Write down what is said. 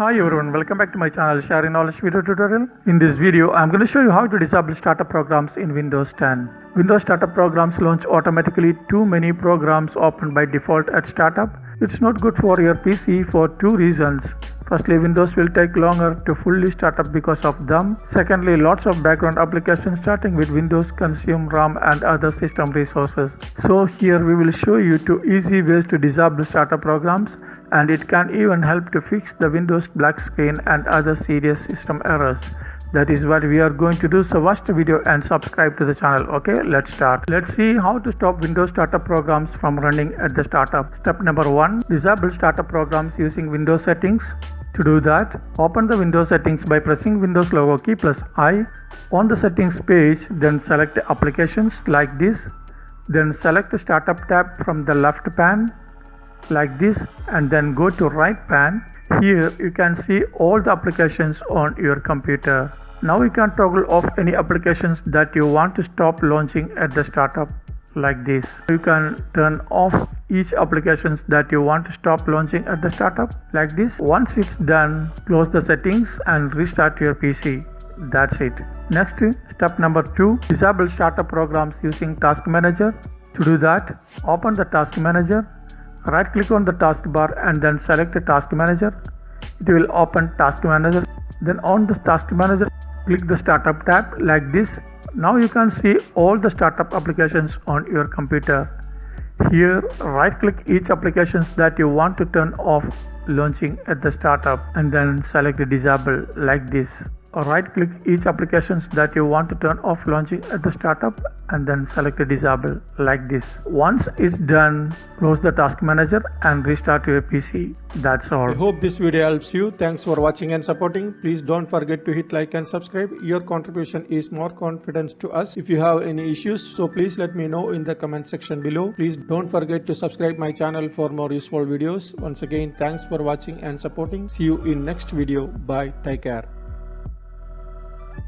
Hi everyone, welcome back to my channel Sharing Knowledge video tutorial. In this video, I'm going to show you how to disable startup programs in Windows 10. Windows startup programs launch automatically. Too many programs open by default at startup. It's not good for your PC for two reasons. Firstly, Windows will take longer to fully start up because of them. Secondly, lots of background applications starting with Windows consume RAM and other system resources. So here we will show you two easy ways to disable startup programs, and it can even help to fix the Windows black screen and other serious system errors. That is what we are going to do. So watch the video and subscribe to the channel. Okay, let's start. Let's see how to stop Windows startup programs from running at the startup. Step number 1, disable startup programs using Windows settings. To do that, open the Windows settings by pressing Windows logo key plus I. On the settings page, then select applications like this. Then select the startup tab from the left pane like this, and then go to right pane. Here you can see all the applications on your computer. Now you can toggle off any applications that you want to stop launching at the startup like this. You can turn off each applications that you want to stop launching at the startup like this. Once it's done, close the settings and restart your PC. That's it. Next, step number 2, disable startup programs using Task Manager. To do that, open the Task Manager. Right click on the taskbar and then select the Task Manager. It will open Task Manager. Then on the Task Manager, click the Startup tab like this. Now you can see all the startup applications on your computer. Here, right click each applications that you want to turn off launching at the startup and then select Disable like this. Right click each applications that you want to turn off launching at the startup and then select Disable like this. Once it's done, close the Task Manager and restart your PC. That's all. I hope this video helps you. Thanks for watching and supporting. Please don't forget to hit like and subscribe. Your contribution is more confidence to us. If you have any issues, so please let me know in the comment section below. Please don't forget to subscribe my channel for more useful videos. Once again, thanks for watching and supporting. See you in next video. Bye. Take care.